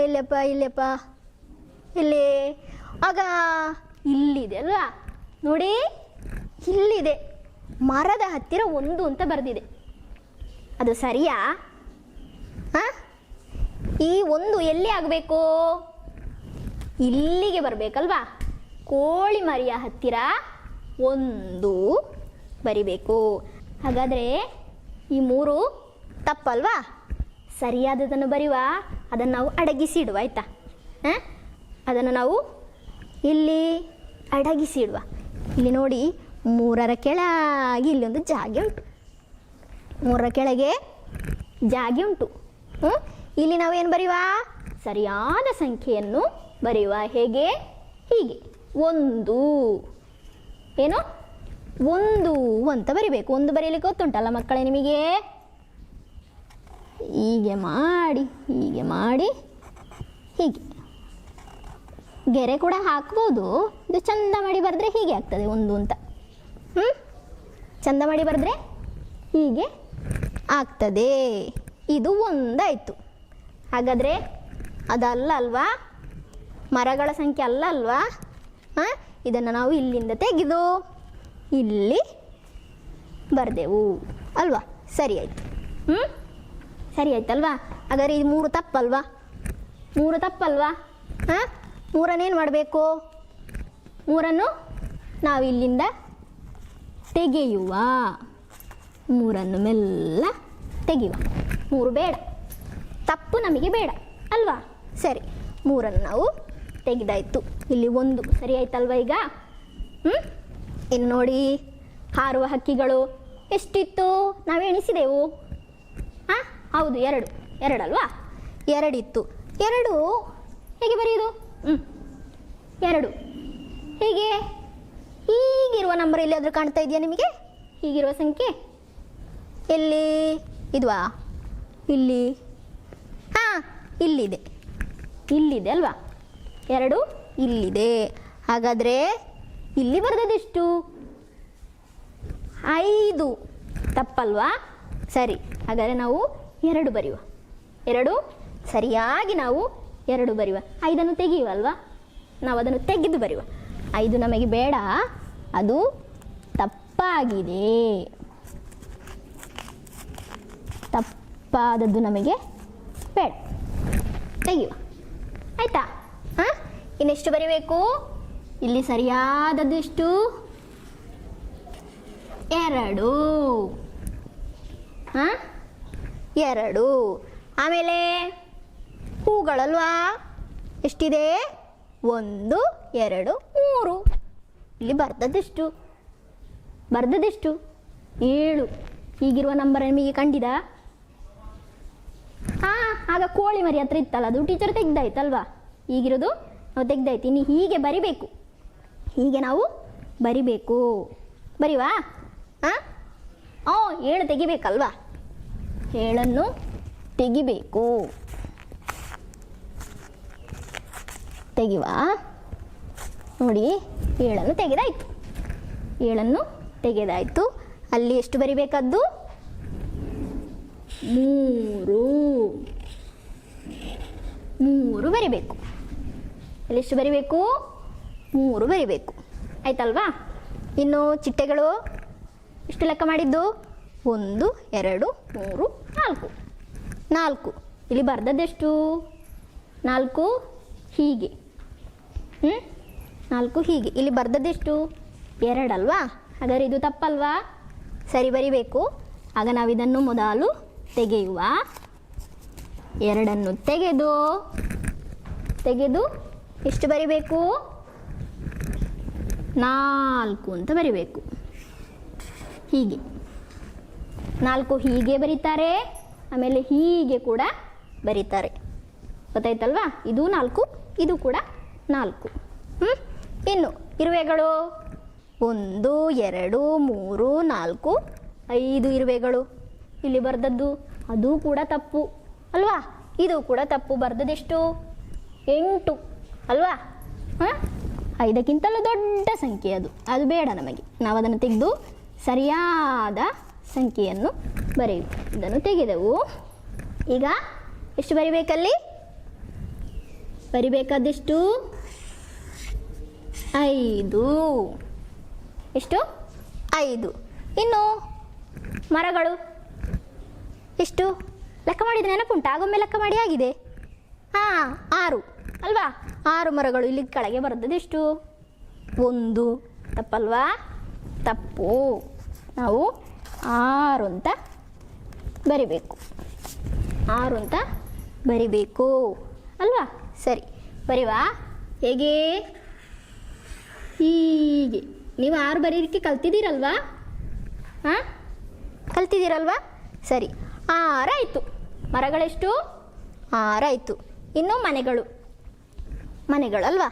ಇಲ್ಲಪ್ಪ ಇಲ್ಲಿ ಆಗ ಇಲ್ಲಿದೆ ಅಲ್ವಾ, ನೋಡಿ ಇಲ್ಲಿದೆ, ಮರದ ಹತ್ತಿರ 1 ಅಂತ ಬರೆದಿದೆ. ಅದು ಸರಿಯಾ? ಹಾಂ, ಈ 1 ಎಲ್ಲಿ ಆಗಬೇಕು? ಇಲ್ಲಿಗೆ ಬರಬೇಕಲ್ವಾ? ಕೋಳಿ ಮರಿಯ ಹತ್ತಿರ 1 ಬರಿಬೇಕು. ಹಾಗಾದರೆ ಈ 3 ತಪ್ಪಲ್ವಾ? ಸರಿಯಾದದನ್ನು ಬರೆಯುವ, ಅದನ್ನು ನಾವು ಅಡಗಿಸಿ ಇಡುವ, ಆಯಿತಾ? ಹಾಂ, ಅದನ್ನು ನಾವು ಇಲ್ಲಿ ಅಡಗಿಸಿ ಇಡುವ. ಇಲ್ಲಿ ನೋಡಿ 3ರ ಕೆಳಗೆ ಇಲ್ಲೊಂದು ಜಾಗೆ ಉಂಟು, 3ರ ಕೆಳಗೆ ಜಾಗೆ ಉಂಟು. ಇಲ್ಲಿ ನಾವು ಏನು ಬರೆಯುವ? ಸರಿಯಾದ ಸಂಖ್ಯೆಯನ್ನು ಬರೆಯುವ. ಹೇಗೆ? ಹೀಗೆ 1 ಏನು 1 ಅಂತ ಬರಿಬೇಕು. 1 ಬರೀಲಿಕ್ಕೆ ಗೊತ್ತುಂಟಲ್ಲ ಮಕ್ಕಳೇ ನಿಮಗೆ? ಹೀಗೆ ಮಾಡಿ, ಹೀಗೆ ಮಾಡಿ, ಹೀಗೆ ಗೆರೆ ಕೂಡ ಹಾಕ್ಬೋದು. ಇದು ಚಂದ ಮಾಡಿ ಬರೆದ್ರೆ ಹೀಗೆ ಆಗ್ತದೆ 1 ಅಂತ. ಚಂದ ಮಾಡಿ ಬರೆದ್ರೆ ಹೀಗೆ ಆಗ್ತದೆ. ಇದು 1 ಆಯಿತು. ಹಾಗಾದರೆ ಅದಲ್ಲ ಅಲ್ವಾ, ಮರಗಳ ಸಂಖ್ಯೆ ಅಲ್ಲ ಅಲ್ವಾ? ಹಾಂ, ಇದನ್ನು ನಾವು ಇಲ್ಲಿಂದ ತೆಗೆದು ಇಲ್ಲಿ ಬರೆದೆವು ಅಲ್ವಾ? ಸರಿ ಆಯಿತು. ಸರಿ ಆಯ್ತಲ್ವಾ? ಹಾಗಾದರೆ ಇದು 3 ತಪ್ಪಲ್ವಾ? 3 ತಪ್ಪಲ್ವಾ? ಹಾಂ, 3ನ್ನೇನು ಮಾಡಬೇಕು? 3ನ್ನು ನಾವು ಇಲ್ಲಿಂದ ತೆಗೆಯುವ. 3ನ್ನು ಮೆಲ್ಲ ತೆಗೆಯುವ. 3 ಬೇಡ, ತಪ್ಪು ನಮಗೆ ಬೇಡ ಅಲ್ವಾ? ಸರಿ, 3ನ್ನು ನಾವು ತೆಗೆದಾಯಿತು. ಇಲ್ಲಿ 1 ಸರಿ ಆಯ್ತಲ್ವ ಈಗ? ಇನ್ನು ನೋಡಿ, ಹಾರುವ ಹಕ್ಕಿಗಳು ಎಷ್ಟಿತ್ತು? ನಾವು ಎಣಿಸಿದೆವು. ಹಾಂ, ಹೌದು, 2 ಅಲ್ವಾ? 2 ಇತ್ತು. 2 ಹೇಗೆ ಬರೆಯೋದು? 2 ಹೀಗೆ, ಹೀಗಿರುವ ನಂಬರ್ ಎಲ್ಲಿಯಾದರೂ ಕಾಣ್ತಾ ಇದೆಯಾ ನಿಮಗೆ? ಹೀಗಿರುವ ಸಂಖ್ಯೆ ಎಲ್ಲಿ? ಇದ್ವಾ? ಇಲ್ಲಿ? ಹಾಂ, ಇಲ್ಲಿದೆ, ಇಲ್ಲಿದೆ ಅಲ್ವಾ? 2 ಇಲ್ಲಿದೆ. ಹಾಗಾದರೆ ಇಲ್ಲಿ ಬರೆದದೆಷ್ಟು? 5 ತಪ್ಪಲ್ವಾ? ಸರಿ, ಹಾಗಾದರೆ ನಾವು 2 ಬರೆಯುವ. 2 ಸರಿಯಾಗಿ ನಾವು 2 ಬರೆಯುವ. 5ನ್ನು ತೆಗೆಯುವಲ್ವಾ? ನಾವು ಅದನ್ನು ತೆಗೆದು ಬರೆಯುವ. 5 ನಮಗೆ ಬೇಡ, ಅದು ತಪ್ಪಾಗಿದೆ. ತಪ್ಪಾದದ್ದು ನಮಗೆ ಬೇಡ, ತೆಗೆಯುವ. ಆಯಿತಾ? ಹಾಂ, ಇನ್ನೆಷ್ಟು ಬರೀಬೇಕು? ಇಲ್ಲಿ ಸರಿಯಾದದ್ದು ಎಷ್ಟು? 2. ಹಾಂ, 2. ಆಮೇಲೆ ಹೂಗಳಲ್ವಾ? ಎಷ್ಟಿದೆ? 1, 2, 3. ಇಲ್ಲಿ ಬರ್ದದ್ದೆಷ್ಟು? 7. ಹೀಗಿರುವ ನಂಬರ್ ನಿಮಗೆ ಕಂಡಿದ? ಹಾಂ, ಆಗ ಕೋಳಿ ಮರಿ ಹತ್ರ ಇತ್ತಲ್ಲ, ಅದು ಟೀಚರ್ ತೆಗ್ದಾಯ್ತಲ್ವಾ? ಈಗಿರೋದು ನಾವು ತೆಗ್ದಾಯ್ತು. ಇನ್ನು ಹೀಗೆ ಬರಿಬೇಕು, ಹೀಗೆ ನಾವು ಬರಿಬೇಕು. ಬರಿವಾ? ಹಾಂ, 7 ತೆಗಿಬೇಕಲ್ವಾ? 7ನ್ನು ತೆಗಿಬೇಕು. ತೆಗಿವಾ? ನೋಡಿ, 7ನ್ನು ತೆಗೆದಾಯಿತು. 7ನ್ನು ತೆಗೆದಾಯಿತು. ಅಲ್ಲಿ ಎಷ್ಟು ಬರಿಬೇಕದ್ದು? 3 ಬರಿಬೇಕು. ಅಲ್ಲಿ ಎಷ್ಟು ಬರಿಬೇಕು? 3 ಬರಿಬೇಕು. ಆಯ್ತಲ್ವಾ? ಇನ್ನು ಚಿಟ್ಟೆಗಳು ಎಷ್ಟು ಲೆಕ್ಕ ಮಾಡಿದ್ದು? 1, 2, 3, 4. 4. ಇಲ್ಲಿ ಬರ್ದದ್ದೆಷ್ಟು? 4 ಹೀಗೆ. 4 ಹೀಗೆ. ಇಲ್ಲಿ ಬರ್ದದ್ದೆಷ್ಟು? 2 ಅಲ್ವಾ? ಹಾಗಾದರೆ ಇದು ತಪ್ಪಲ್ವಾ? ಸರಿ ಬರಿಬೇಕು. ಆಗ ನಾವಿದನ್ನು ಮೊದಲು ತೆಗೆಯುವ. 2ನ್ನು ತೆಗೆದು ಎಷ್ಟು ಬರಿಬೇಕು? 4 ಅಂತ ಬರಿಬೇಕು. ಹೀಗೆ 4 ಹೀಗೆ ಬರೀತಾರೆ, ಆಮೇಲೆ ಹೀಗೆ ಕೂಡ ಬರೀತಾರೆ. ಗೊತ್ತಾಯ್ತಲ್ವಾ? ಇದು 4, ಇದು ಕೂಡ 4. ಇನ್ನು ಇರುವೆಗಳು 1, 2, 3, 4, 5 ಇರುವೆಗಳು. ಇಲ್ಲಿ ಬರ್ದದ್ದು ಅದು ಕೂಡ ತಪ್ಪು ಅಲ್ವಾ? ಇದು ಕೂಡ ತಪ್ಪು. ಬರ್ದದೆಷ್ಟು? 8 ಅಲ್ವಾ? 5ಕ್ಕಿಂತಲೂ ದೊಡ್ಡ ಸಂಖ್ಯೆ ಅದು ಬೇಡ ನಮಗೆ. ನಾವು ಅದನ್ನು ತೆಗೆದು ಸರಿಯಾದ ಸಂಖ್ಯೆಯನ್ನು ಬರೆಯುವ. ಇದನ್ನು ತೆಗೆದೆವು. ಈಗ ಎಷ್ಟು ಬರಿಬೇಕಲ್ಲಿ? ಬರಿಬೇಕಾದೆಷ್ಟು? 5. ಎಷ್ಟು? 5. ಇನ್ನು ಮರಗಳು ಎಷ್ಟು ಲೆಕ್ಕ ಮಾಡಿದ ನೆನಪುಂಟು? ಆಗೊಮ್ಮೆ ಲೆಕ್ಕ ಮಾಡಿ ಆಗಿದೆ. ಹಾಂ, 6 ಅಲ್ವಾ? 6 ಮರಗಳು. ಇಲ್ಲಿ ಕೆಳಗೆ ಬರ್ತದೆ ಎಷ್ಟು? 1. ತಪ್ಪಲ್ವಾ? ತಪ್ಪು. ನಾವು 6 ಅಂತ ಬರಿಬೇಕು. 6 ಅಂತ ಬರಿಬೇಕು ಅಲ್ವಾ? ಸರಿ, ಬರಿವಾ? ಹೇಗೆ? ಹೀಗೆ. ನೀವು 6 ಬರೀಲಿಕ್ಕೆ ಕಲ್ತಿದ್ದೀರಲ್ವಾ? ಹಾಂ, ಕಲ್ತಿದ್ದೀರಲ್ವಾ? ಸರಿ, 6 ಆಯಿತು. ಮರಗಳೆಷ್ಟು? 6 ಆಯಿತು. ಇನ್ನು ಮನೆಗಳಲ್ವಾ?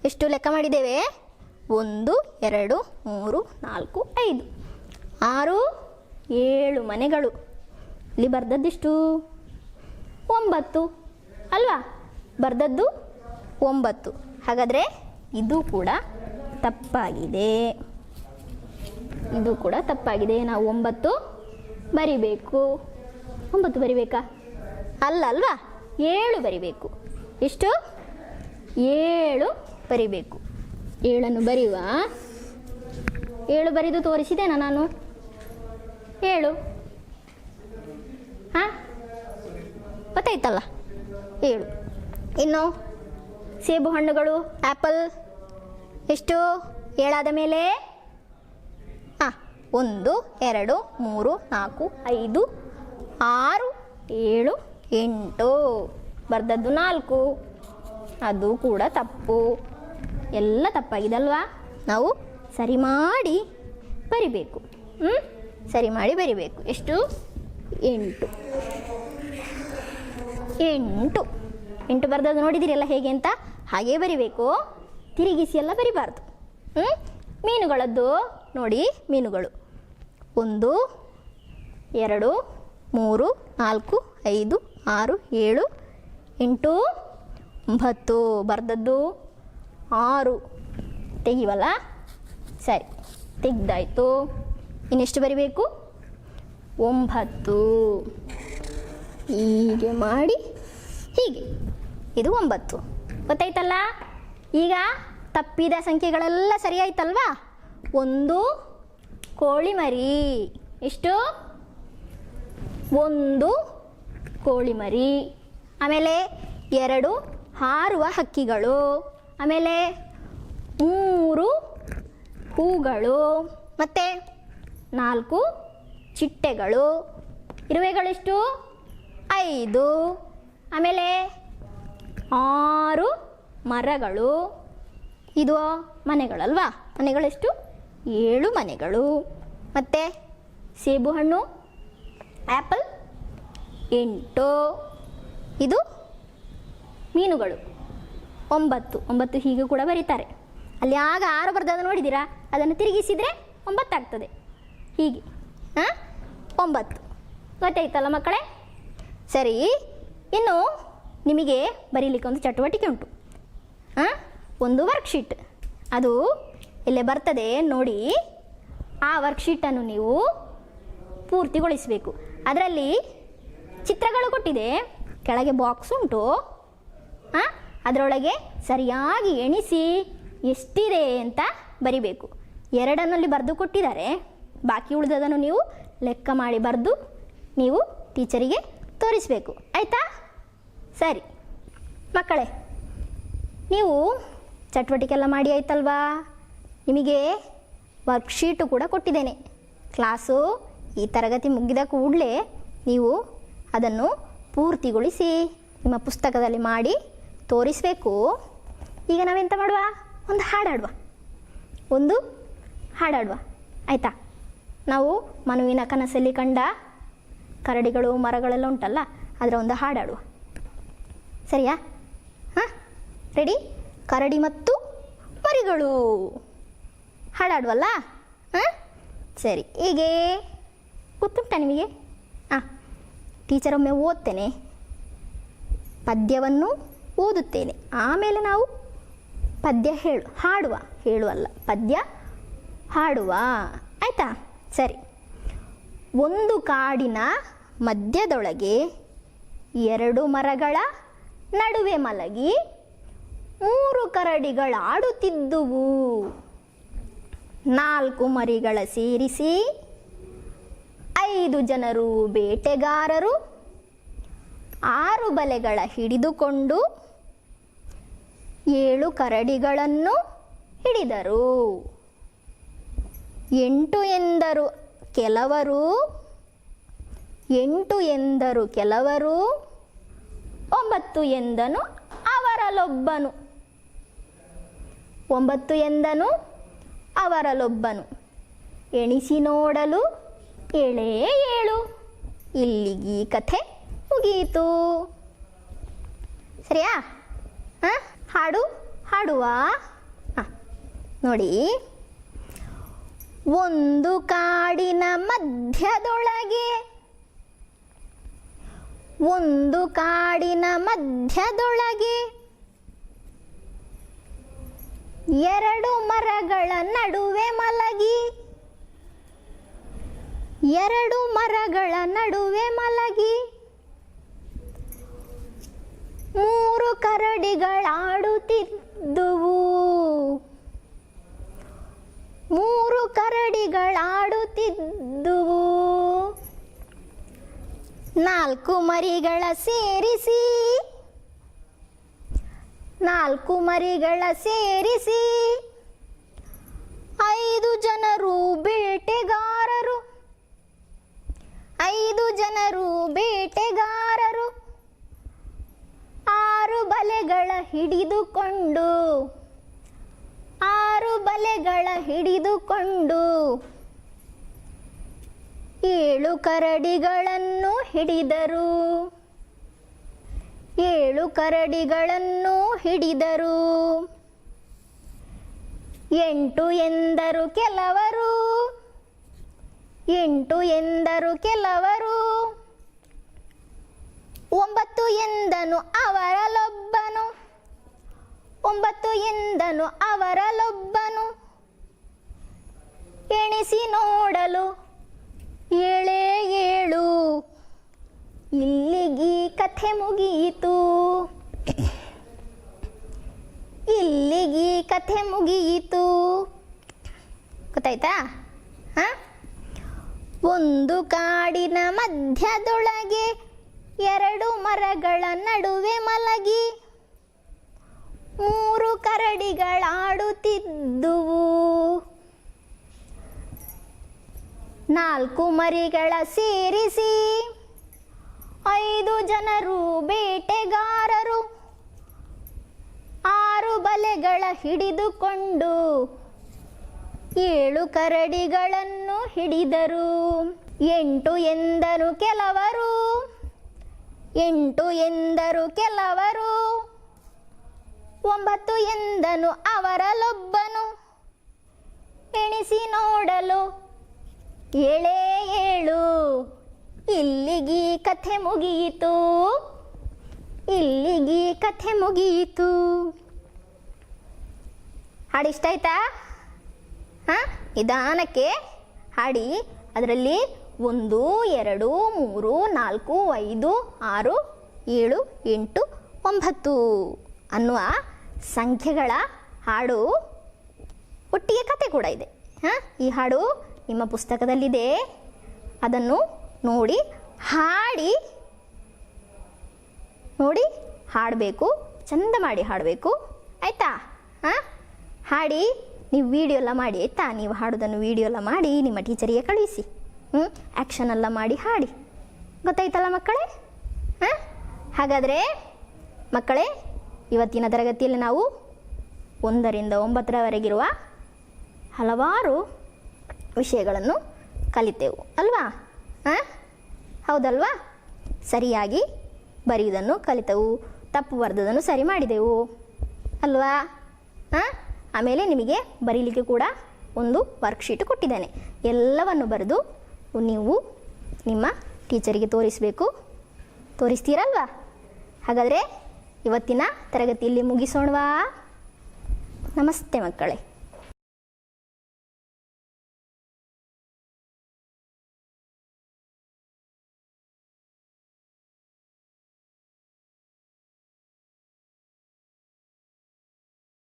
ಎಷ್ಟು ಲೆಕ್ಕ ಮಾಡಿದ್ದೇವೆ? 1 2 3 4 5 6 7 ಮನೆಗಳು. ಇಲ್ಲಿ ಬರ್ದದ್ದಿಷ್ಟು? 9 ಅಲ್ವಾ? ಬರ್ದದ್ದು 9. ಹಾಗಾದರೆ ಇದು ಕೂಡ ತಪ್ಪಾಗಿದೆ. ಇದು ಕೂಡ ತಪ್ಪಾಗಿದೆ. ನಾವು 9 ಬರಿಬೇಕು. 9 ಬರಿಬೇಕಾ? ಅಲ್ವಾ? 7 ಬರಿಬೇಕು. ಎಷ್ಟು? 7 ಬರಿಬೇಕು. 7 ಬರೆಯುವ. 7 ಬರೆದು ತೋರಿಸಿದ್ದೇನಾ ನಾನು? 7. ಹಾಂ, ಗೊತ್ತಾಯ್ತಲ್ಲ? 7. ಇನ್ನು ಸೇಬು ಹಣ್ಣುಗಳು, ಆ್ಯಪಲ್ ಎಷ್ಟು? 7 ಆದ ಮೇಲೆ 1 2 3 4 5 6 7 8. ಬರ್ದದ್ದು 4. ಅದು ಕೂಡ ತಪ್ಪು. ಎಲ್ಲ ತಪ್ಪಾಗಿದೆ ಅಲ್ವಾ? ನಾವು ಸರಿ ಮಾಡಿ ಬರಿಬೇಕು. ಸರಿ ಮಾಡಿ ಬರಿಬೇಕು. ಎಷ್ಟು? 8. 8 ಬರ್ದದ್ದು ನೋಡಿದಿರಲ್ಲ ಹೇಗೆ ಅಂತ? ಹಾಗೇ ಬರಿಬೇಕು. ತಿರುಗಿಸಿ ಎಲ್ಲ ಬರಿಬಾರ್ದು. ಮೀನುಗಳದ್ದು ನೋಡಿ. ಮೀನುಗಳು 1 2 3 4 5 6 7 8 9. ಬರ್ದದ್ದು 6. ತೆಗಿವಲ್ಲ? ಸರಿ, ತೆಗ್ದಾಯ್ತು. ಇನ್ನೆಷ್ಟು ಬರಿಬೇಕು? 9. ಹೀಗೆ ಮಾಡಿ ಹೀಗೆ. ಇದು 9. ಗೊತ್ತಾಯ್ತಲ್ಲ? ಈಗ ತಪ್ಪಿದ ಸಂಖ್ಯೆಗಳೆಲ್ಲ ಸರಿ ಆಯ್ತಲ್ವಾ? 1 ಕೋಳಿ ಮರಿ. ಎಷ್ಟು? 1 ಕೋಳಿ ಮರಿ. ಆಮೇಲೆ 2 ಹಾರುವ ಹಕ್ಕಿಗಳು. ಆಮೇಲೆ 3 ಹೂಗಳು. ಮತ್ತು 4 ಚಿಟ್ಟೆಗಳು. ಇರುವೆಗಳೆಷ್ಟು? 5. ಆಮೇಲೆ 6 ಮರಗಳು. ಇದು ಮನೆಗಳಲ್ವಾ? ಮನೆಗಳೆಷ್ಟು? 7 ಮನೆಗಳು. ಮತ್ತು ಸೇಬು ಹಣ್ಣು, ಆ್ಯಪಲ್ 8. ಇದು ಮೀನುಗಳು 9. ಹೀಗೆ ಕೂಡ ಬರೀತಾರೆ. ಅಲ್ಲಿ ಆಗ 6 ಬರ್ದದ್ದು ನೋಡಿದ್ದೀರಾ? ಅದನ್ನು ತಿರುಗಿಸಿದರೆ 9 ಆಗ್ತದೆ. ಹೀಗೆ 9. ಗೊತ್ತಾಯ್ತಲ್ಲ ಮಕ್ಕಳೇ? ಸರಿ, ಇನ್ನು ನಿಮಗೆ ಬರೀಲಿಕ್ಕೆ ಒಂದು ಚಟುವಟಿಕೆ ಉಂಟು. ಒಂದು ವರ್ಕ್ಶೀಟ್. ಅದು ಇಲ್ಲೇ ಬರ್ತದೆ ನೋಡಿ. ಆ ವರ್ಕ್ಶೀಟನ್ನು ನೀವು ಪೂರ್ತಿಗೊಳಿಸಬೇಕು. ಅದರಲ್ಲಿ ಚಿತ್ರಗಳು ಕೊಟ್ಟಿದೆ, ಕೆಳಗೆ ಬಾಕ್ಸ್ ಉಂಟು. ಅದರೊಳಗೆ ಸರಿಯಾಗಿ ಎಣಿಸಿ ಎಷ್ಟಿದೆ ಅಂತ ಬರಿಬೇಕು. 2 ಬರೆದು ಕೊಟ್ಟಿದ್ದಾರೆ. ಬಾಕಿ ಉಳಿದದನ್ನು ನೀವು ಲೆಕ್ಕ ಮಾಡಿ ಬರೆದು ನೀವು ಟೀಚರಿಗೆ ತೋರಿಸಬೇಕು. ಆಯಿತಾ? ಸರಿ ಮಕ್ಕಳೇ, ನೀವು ಚಟುವಟಿಕೆ ಎಲ್ಲ ಮಾಡಿ ಆಯ್ತಲ್ವಾ? ನಿಮಗೆ ವರ್ಕ್ಶೀಟು ಕೂಡ ಕೊಟ್ಟಿದ್ದೇನೆ. ಕ್ಲಾಸು ಈ ತರಗತಿ ಮುಗಿದ ಕೂಡಲೇ ನೀವು ಅದನ್ನು ಪೂರ್ತಿಗೊಳಿಸಿ ನಿಮ್ಮ ಪುಸ್ತಕದಲ್ಲಿ ಮಾಡಿ ತೋರಿಸಬೇಕು. ಈಗ ನಾವೆಂತ ಮಾಡುವ? ಒಂದು ಹಾಡಾಡುವ. ಆಯಿತಾ? ನಾವು ಮನುವಿನ ಕನಸಲ್ಲಿ ಕಂಡ ಕರಡಿಗಳು ಮರಗಳೆಲ್ಲ ಉಂಟಲ್ಲ, ಅದರ ಒಂದು ಹಾಡಾಡುವ. ಸರಿಯಾ? ರೆಡಿ? ಕರಡಿ ಮತ್ತು ಮರಿಗಳು ಹಾಡಾಡುವಲ್ಲ? ಸರಿ. ಹೀಗೆ ಗೊತ್ತುಂಟ ನಿಮಗೆ? ಟೀಚರ್ ಒಮ್ಮೆ ಓದ್ತೇನೆ, ಪದ್ಯವನ್ನು ಓದುತ್ತೇನೆ, ಆಮೇಲೆ ನಾವು ಪದ್ಯ ಹೇಳುವಲ್ಲ, ಪದ್ಯ ಹಾಡುವ. ಆಯಿತಾ? ಸರಿ. ಒಂದು ಕಾಡಿನ ಮಧ್ಯದೊಳಗೆ 2 ಮರಗಳ ನಡುವೆ ಮಲಗಿ 3 ಕರಡಿಗಳಾಡುತ್ತಿದ್ದುವು. 4 ಮರಿಗಳ ಸೇರಿಸಿ 5 ಜನರು ಬೇಟೆಗಾರರು 6 ಬಲೆಗಳ ಹಿಡಿದುಕೊಂಡು 7 ಕರಡಿಗಳನ್ನು ಹಿಡಿದರು. 8 ಎಂದರು ಕೆಲವರು 9 ಎಂದನು ಅವರಲ್ಲೊಬ್ಬನು. 9 ಎಂದನು ಅವರಲ್ಲೊಬ್ಬನು. ಎಣಿಸಿ ನೋಡಲು 7. ಇಲ್ಲಿಗೆ ಈ ಕಥೆ ಮುಗಿಯಿತು. ಸರಿಯಾ? ಹಾಡುವ ನೋಡಿ. ಒಂದು ಕಾಡಿನ ಮಧ್ಯದೊಳಗೆ 2 ಮರಗಳ ನಡುವೆ ಮಲಗಿ 3 ಕರಡಿಗಳಾಡುತ್ತಿದ್ದುವು. 4 ಮರಿಗಳ ಸೇರಿಸಿ 5 ಜನರು ಬೇಟೆಗಾರರು 6 ಬಲೆಗಳ ಹಿಡಿದುಕೊಂಡು 7 ಕರಡಿಗಳನ್ನು ಹಿಡಿದರು. 8 ಎಂದರು ಕೆಲವರು 9 ಎಂದನು ಅವರಲ್ಲೊಬ್ಬನು. ಎಣಿಸಿ ನೋಡಲು 7. ಇಲ್ಲಿಗೆ ಕಥೆ ಮುಗಿಯಿತು. ಗೊತ್ತಾಯ್ತಾ? ಒಂದು ಕಾಡಿನ ಮಧ್ಯದೊಳಗೆ 2 ಮರಗಳ ನಡುವೆ ಮಲಗಿ 3 ಕರಡಿಗಳಾಡುತ್ತಿದ್ದುವು. 4 ಮರಿಗಳ ಸೇರಿಸಿ 5 ಜನರು ಬೇಟೆಗಾರರು 6 ಬಲೆಗಳ ಹಿಡಿದುಕೊಂಡು 7 ಕರಡಿಗಳನ್ನು ಹಿಡಿದರು. 8 ಎಂದರು ಕೆಲವರು 9 ಎಂದನು ಅವರಲ್ಲೊಬ್ಬನು. ಎಣಿಸಿ ನೋಡಲು 7. ಇಲ್ಲಿಗೆ ಕಥೆ ಮುಗಿಯಿತು. ಹಾಡು ಇಷ್ಟ ಆಯ್ತಾ? ನಿಧಾನಕ್ಕೆ ಹಾಡಿ. ಅದರಲ್ಲಿ 1, 2, 3, 4, 5, 6, 7, 8, 9 ಅನ್ನುವ ಸಂಖ್ಯೆಗಳ ಹಾಡು ಒಟ್ಟಿಗೆ ಕತೆ ಕೂಡ ಇದೆ. ಈ ಹಾಡು ನಿಮ್ಮ ಪುಸ್ತಕದಲ್ಲಿದೆ. ಅದನ್ನು ನೋಡಿ ಹಾಡಬೇಕು. ಚಂದ ಮಾಡಿ ಹಾಡಬೇಕು. ಆಯಿತಾ? ಹಾಡಿ ನೀವು ವಿಡಿಯೋ ಎಲ್ಲ ಮಾಡಿ. ಆಯಿತಾ? ನೀವು ಹಾಡೋದನ್ನು ವಿಡಿಯೋ ಎಲ್ಲ ಮಾಡಿ ನಿಮ್ಮ ಟೀಚರಿಗೆ ಕಳಿಸಿ. ಆ್ಯಕ್ಷನ್ ಎಲ್ಲ ಮಾಡಿ ಹಾಡಿ. ಗೊತ್ತಾಯ್ತಲ್ಲ ಮಕ್ಕಳೇ? ಹಾಗಾದರೆ ಮಕ್ಕಳೇ, ಇವತ್ತಿನ ತರಗತಿಯಲ್ಲಿ ನಾವು 1 ರಿಂದ 9ರವರೆಗಿರುವ ಹಲವಾರು ವಿಷಯಗಳನ್ನು ಕಲಿತೆವು ಅಲ್ವಾ? ಹೌದಲ್ವಾ? ಸರಿಯಾಗಿ ಬರೆಯುವುದನ್ನು ಕಲಿತೆವು, ತಪ್ಪು ಬರೆದದನ್ನು ಸರಿ ಮಾಡಿದೆವು ಅಲ್ವಾ? ಆಮೇಲೆ ನಿಮಗೆ ಬರೀಲಿಕ್ಕೆ ಕೂಡ ಒಂದು ವರ್ಕ್ಶೀಟ್ ಕೊಟ್ಟಿದ್ದೇನೆ. ಎಲ್ಲವನ್ನು ಬರೆದು ನೀವು ನಿಮ್ಮ ಟೀಚರಿಗೆ ತೋರಿಸಬೇಕು. ತೋರಿಸ್ತೀರಲ್ವಾ? ಹಾಗಾದರೆ ಇವತ್ತಿನ ತರಗತಿಯಲ್ಲಿ ಮುಗಿಸೋಣವಾ? ನಮಸ್ತೆ ಮಕ್ಕಳೇ.